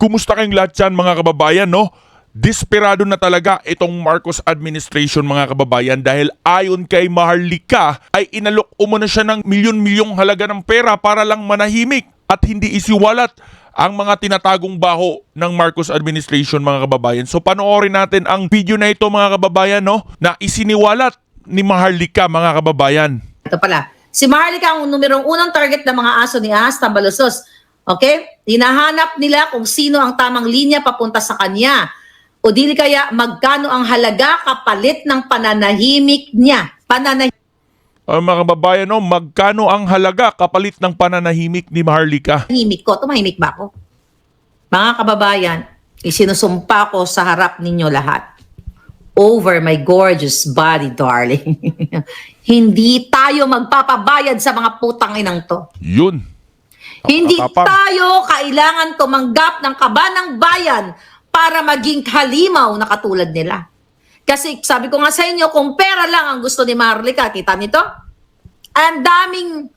Kumusta kayong lahat dyan mga kababayan, no? Desperado na talaga itong Marcos administration mga kababayan dahil ayon kay Maharlika ay inalok umano siya ng milyon-milyong halaga ng pera para lang manahimik at hindi isiwalat ang mga tinatagong baho ng Marcos administration mga kababayan. So panoorin natin ang video na ito mga kababayan, no, na isiniwalat ni Maharlika mga kababayan. Ito pala, si Maharlika ang numerong unang target ng mga aso ni Ahas Tambaluslos. Okay? Hinahanap nila kung sino ang tamang linya papunta sa kanya. O dili kaya magkano ang halaga kapalit ng pananahimik niya. Mga kababayan, no, magkano ang halaga kapalit ng pananahimik ni Maharlika? Pananahimik ko. Tumahimik ba ako? Mga kababayan, isinusumpa ko sa harap ninyo lahat. Over my gorgeous body, darling. Hindi tayo magpapabayad sa mga putang inang to. Yun. Hindi Tapang. tayo kailangan tumanggap ng kaba ng bayan para maging halimaw na katulad nila. Kasi sabi ko nga sa inyo, kung pera lang ang gusto ni Maharlika, kita nito? Ang daming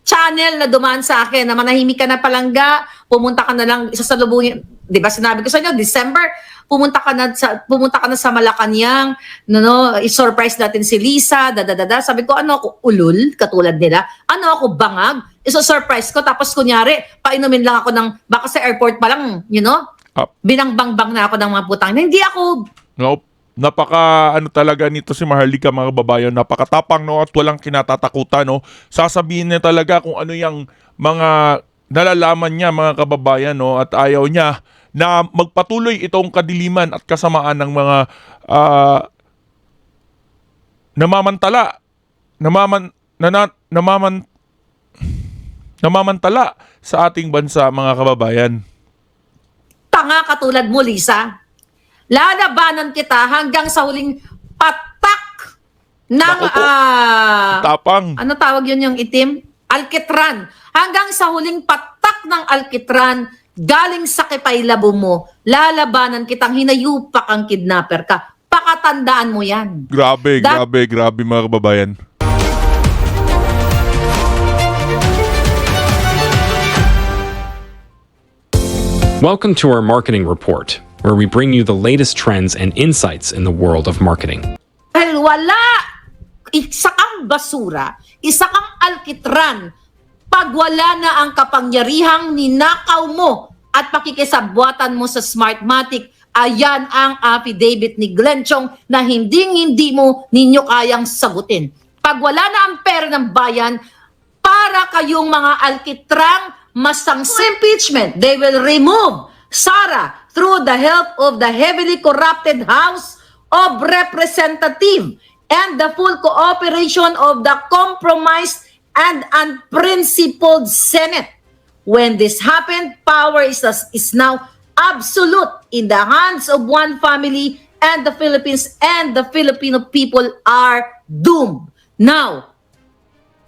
channel na dumaan sa akin na manahimik ka na palangga, pumunta ka na lang, isasalubungin, di ba sinabi ko sa inyo, December, pumunta ka na sa Malacanang, i-surprise natin si Lisa, Sabi ko, ano ako, ulul, katulad nila? Ano ako, bangag? Iso-surprise ko, tapos kunyari, painumin lang ako ng, baka sa airport pa lang, binangbang-bang na ako ng mga putang. Hindi ako. Nope. Napaka talaga nito si Maharlika mga kababayan, napakatapang, no, at walang kinatatakutan, no. Sasabihin niya talaga kung ano yung mga nalalaman niya mga kababayan, no, at ayaw niya na magpatuloy itong kadiliman at kasamaan ng mga namamantala sa ating bansa mga kababayan. Tanga katulad mo, Lisa. Lalabanan kita hanggang sa huling patak ng Tapang. ano tawag yun yung itim? Alkitran. Hanggang sa huling patak ng alkitran galing sa kipaylabo mo, lalabanan kitang hinayupak ang kidnapper ka. Pakatandaan mo yan. Grabe mga kababayan. Welcome to our marketing report, where we bring you the latest trends and insights in the world of marketing. Dahil wala, isa kang basura, isa kang alkitran, pag wala na ang kapangyarihang ninakaw mo at pakikisabwatan mo sa Smartmatic, ayan ang affidavit ni Glenn Chong na hindi ninyo kayang sagutin. Pag wala na ang pera ng bayan, para kayong mga alkitrang masang impeachment, they will remove Sara through the help of the heavily corrupted House of Representatives and the full cooperation of the compromised and unprincipled Senate. When this happened, power is now absolute in the hands of one family, and the Philippines and the Filipino people are doomed. Now,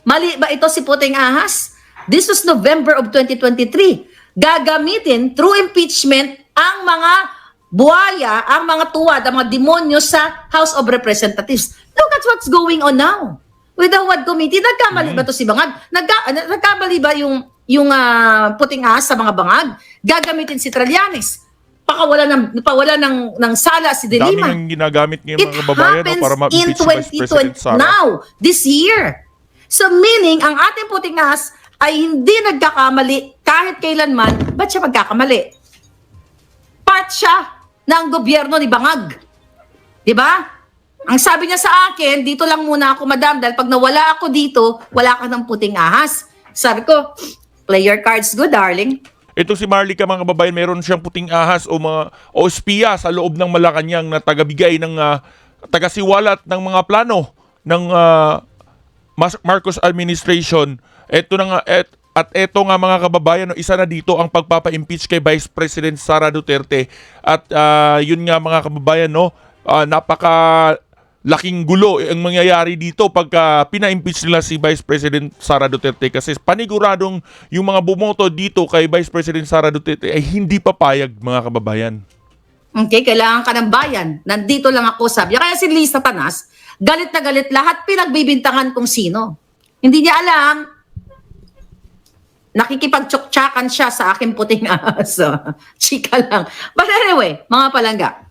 mali ba ito si Puting Ahas? This was November of 2023. Gagamitin through impeachment ang mga buhaya, ang mga tuwad, ang mga demonyo sa House of Representatives. Look at what's going on now. With the WAD committee, nagkamali ba to si Bangag? Nagkamali ba yung Puting Ahas sa mga bangag? Gagamitin si Trillanes. Pawala ng sala si De Lima. Dami ng ginagamit ngayon mga kababayan, no, para ma-impeach si Vice President Sara. Now, this year. So meaning, ang ating Puting Ahas ay hindi nagkakamali kahit kailanman. Ba't siya magkakamali? Part siya ng gobyerno ni Bangag. Diba? Ang sabi niya sa akin, dito lang muna ako, madam, dahil pag nawala ako dito, wala ka ng Puting Ahas. Sabi ko, play your cards good, darling. Ito si Maharlika mga kababayan, meron siyang puting ahas o espiya sa loob ng Malacanang na tagabigay ng tagasiwalat ng mga plano ng Marcos administration. Ito na nga, at eto nga mga kababayan, isa na dito ang pagpapa-impeach kay Vice President Sara Duterte. At yun nga mga kababayan, no, napaka-laking gulo ang mangyayari dito pagka pina-impeach nila si Vice President Sara Duterte. Kasi paniguradong yung mga bumoto dito kay Vice President Sara Duterte ay hindi papayag mga kababayan. Okay, kailangan ka ng bayan. Nandito lang ako, sabi. Kaya si Lisa Tanas, galit na galit lahat, pinagbibintangan kung sino. Hindi niya alam nakikipagtsuktsakan siya sa aking puting aso. Chika lang. But anyway, mga palangga.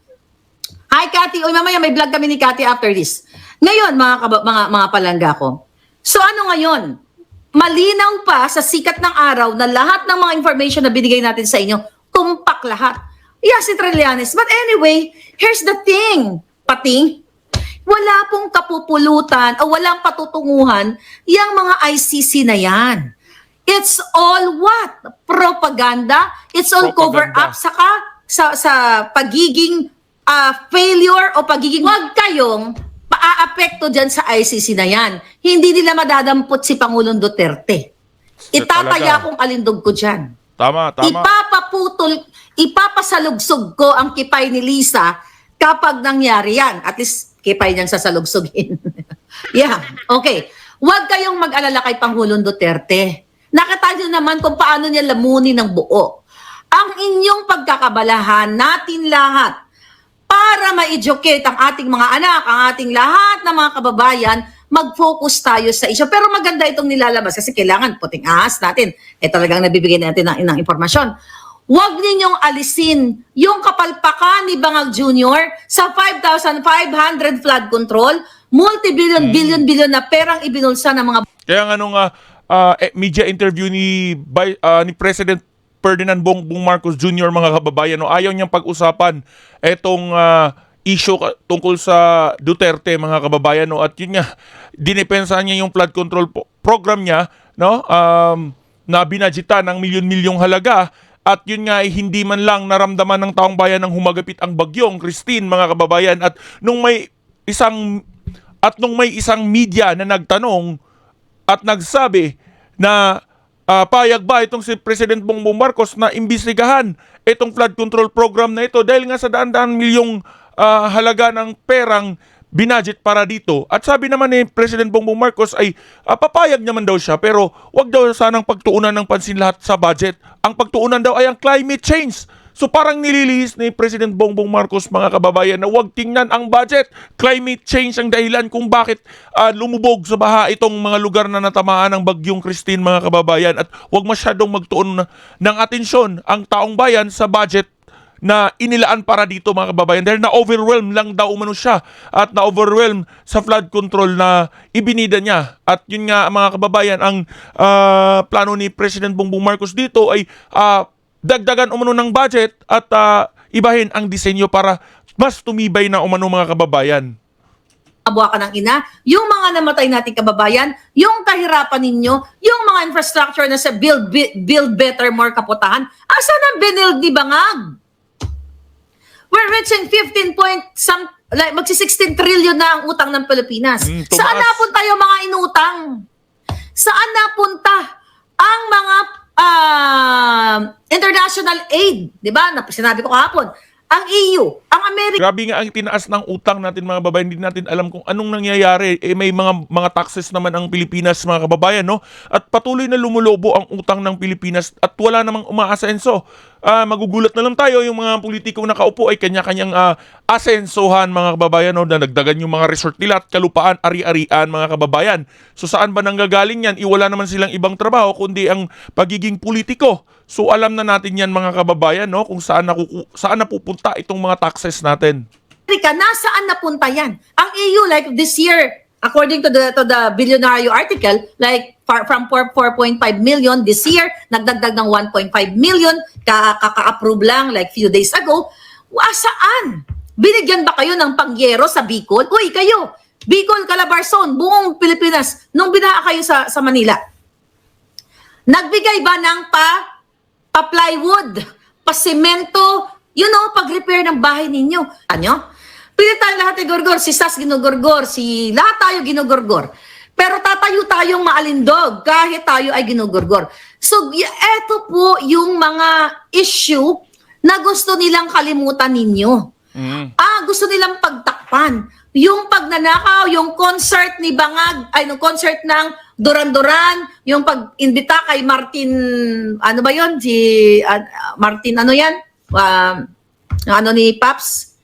Hi, Cathy. Uy, mamaya may vlog kami ni Cathy after this. Ngayon, mga palangga ko. So ano ngayon? Malinaw pa sa sikat ng araw na lahat ng mga information na binigay natin sa inyo, tumpak lahat. Yes, si Trillanes. But anyway, here's the thing. Pating, wala pong kapupulutan o walang patutunguhan yung mga ICC na yan. It's all what? Propaganda. It's all cover-up sa pagiging failure o pagiging... Huwag kayong paaapekto dyan sa ICC na yan. Hindi nila madadampot si Pangulong Duterte. Itataya kong alindog ko dyan. Tama. Ipapasalugsog ko ang kipay ni Lisa kapag nangyari yan. At least, kipay niyang sasalugsogin. Yeah, okay. Huwag kayong mag-alala kay Pangulong Duterte. Nakita niyo naman kung paano niya lamunin ng buo. Ang inyong pagkakabalahan, natin lahat, para ma-educate ang ating mga anak, ang ating lahat ng mga kababayan, mag-focus tayo sa issue. Pero maganda itong nilalabas kasi kailangan puting ahas natin. Talagang nabibigyan natin ng impormasyon. Huwag ninyong alisin yung kapalpakan ni Bangag Jr. sa 5,500 flood control, multi-billion na perang ibinulsa ng mga... Kaya nga nung media interview ni President Ferdinand Bongbong Marcos Jr., mga kababayan, no, ayaw niyang pag-usapan etong issue tungkol sa Duterte, mga kababayan, no, at yun nga, dinepensahan niya yung flood control program niya, no, na binadgetan ng milyon-milyong halaga, at yun nga ay hindi man lang naramdaman ng taong bayan ng humagapit ang bagyong Christine, mga kababayan, at nung may isang media na nagtanong at nagsabi na payag ba itong si President Bongbong Marcos na imbestigahan itong flood control program na ito dahil nga sa daan-daan milyong halaga ng perang binadget para dito. At sabi naman ni President Bongbong Marcos ay papayag naman daw siya, pero wag daw sanang pagtuunan ng pansin lahat sa budget. Ang pagtuunan daw ay ang climate change. So parang nililihis ni President Bongbong Marcos, mga kababayan, na huwag tingnan ang budget. Climate change ang dahilan kung bakit lumubog sa baha itong mga lugar na natamaan ng bagyong Christine, mga kababayan. At huwag masyadong magtuon ng atensyon ang taong bayan sa budget na inilaan para dito, mga kababayan, dahil na-overwhelm lang daw umano siya at na-overwhelm sa flood control na ibinida niya. At yun nga, mga kababayan, ang plano ni President Bongbong Marcos dito ay dagdagan umano ng budget at ibahin ang disenyo para mas tumibay na umano, mga kababayan. Abuha ka ng ina, yung mga namatay nating kababayan, yung kahirapan ninyo, yung mga infrastructure na sa build better, more kaputahan, asan ang binild ni Bangag? We're reaching 16 trillion na ang utang ng Pilipinas. Saan napunta yung mga inutang? Saan napunta ang mga international aid? Diba? Sinabi ko kahapon, ang EU, ang Amerika. Grabe nga ang tinaas ng utang natin, mga kababayan. Hindi natin alam kung anong nangyayari. May mga taxes naman ang Pilipinas, mga kababayan, no? At patuloy na lumulobo ang utang ng Pilipinas at wala namang umaasenso. Magugulat na lang tayo, yung mga politikong nakaupo ay kanya-kanyang asensohan, mga kababayan, no? Nagdagan yung mga resort nila at kalupaan, ari-arian, mga kababayan. So saan ba nanggagaling yan? Iwala naman silang ibang trabaho kundi ang pagiging politiko. So alam na natin yan, mga kababayan, no? Kung saan napupunta itong mga taxes natin. Nasaan napunta yan? Ang EU, like this year, according to the Billionaire article, like from 4.5 million this year, nagdagdag ng 1.5 million, kaka-approve lang like few days ago. Saan? Binigyan ba kayo ng pangyero sa Bicol? Uy, kayo, Bicol, Calabarzon, buong Pilipinas, nung binaha kayo sa Manila, nagbigay ba ng pa-plywood, pa-semento, pag-repair ng bahay ninyo? Ano? Pili tayo lahat ay gorgor, si Sas ginugorgor, si lahat tayo ginugorgor. Pero tatayo tayong maalindog kahit tayo ay ginugorgor. So, eto po yung mga issue na gusto nilang kalimutan ninyo. Gusto nilang pagtakpan. Yung pagnanakaw, yung concert ni Bangag, yung concert ng Duran-Duran, yung pag-imbita kay Martin, ano ba yun? Martin, ano yan? Ano ni Paps?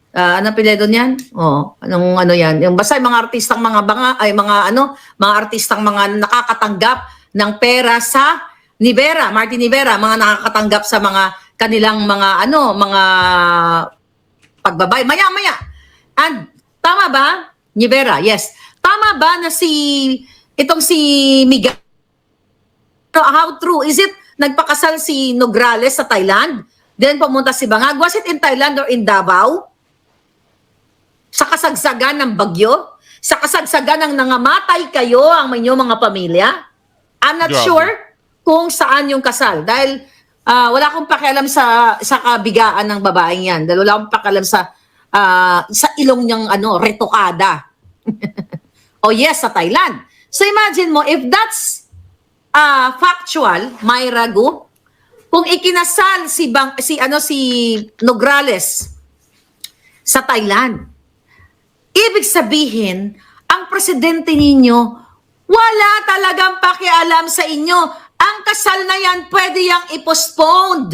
Anong piledo niyan? Ano yan? Yung basta yung mga artistang mga artistang mga nakakatanggap ng pera sa Martin Rivera, mga nakakatanggap sa mga kanilang mga pagbabay. Maya-maya. And tama ba? Rivera, yes. Tama ba na itong si Miguel, how true? Is it nagpakasal si Nograles sa Thailand? Then pumunta si Bangag. Was it in Thailand or in Davao? Sa kasagsagan ng bagyo? Sa kasagsagan ng nangamatay kayo ang inyong mga pamilya? I'm not Grabe. sure kung saan yung kasal. Dahil wala akong pakialam sa kabigaan ng babaeng yan. Dahil wala akong pakialam sa ilong niyang retokada. Oh yes, sa Thailand. So imagine mo, if that's factual, Myra Gu, kung ikinasal si Nograles sa Thailand, ibig sabihin, ang presidente ninyo, wala talagang pakialam sa inyo. Ang kasal na yan, pwede yang i-postponed.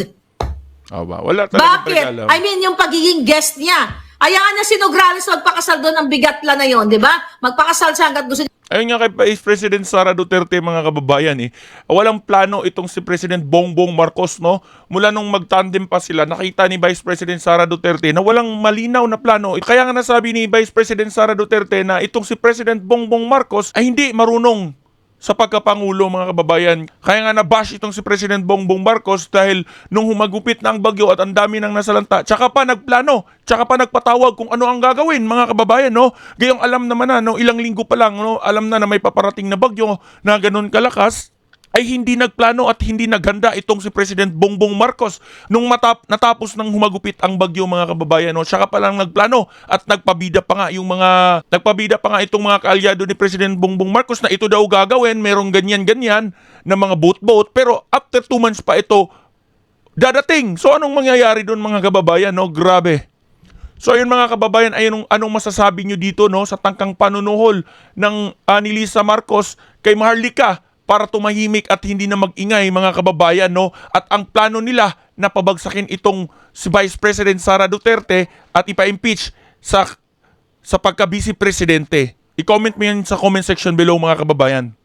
Wala talagang Bakit? pakialam. I mean, yung pagiging guest niya. Ayaan na si Nograles magpakasal doon, ang bigatla na yon, di ba? Magpakasal siya hanggat gusto niya. Ayun nga kay Vice President Sara Duterte, mga kababayan, walang plano itong si President Bongbong Marcos, no? Mula nung magtandem pa sila, nakita ni Vice President Sara Duterte na walang malinaw na plano. Kaya nga nasabi ni Vice President Sara Duterte na itong si President Bongbong Marcos ay hindi marunong sa pagkapangulo, mga kababayan. Kaya nga nabash itong si President Bongbong Marcos dahil nung humagupit na ang bagyo at ang dami nang nasalanta, tsaka pa nagplano, tsaka pa nagpatawag kung ano ang gagawin, mga kababayan, no? Gayong alam naman na, no, ilang linggo pa lang, no, alam na may paparating na bagyo na ganun kalakas, ay hindi nagplano at hindi naghanda itong si President Bongbong Marcos nung natapos ng humagupit ang bagyo, mga kababayan, no? Tsaka pa lang nagplano at nagpabida pa nga itong mga kaalyado ni President Bongbong Marcos na ito daw gagawin, merong ganyan-ganyan na mga boat, pero after 2 months pa ito dadating. So anong mangyayari doon, mga kababayan, no? Grabe. So ayun, mga kababayan, anong masasabi nyo dito, no, sa tangkang panunuhol ng ni Lisa Marcos kay Maharlika para tumahimik at hindi na mag-ingay, mga kababayan, no? At ang plano nila na pabagsakin itong si Vice President Sara Duterte at ipa-impeach sa pagka-vice presidente. I-comment mo yan sa comment section below, mga kababayan.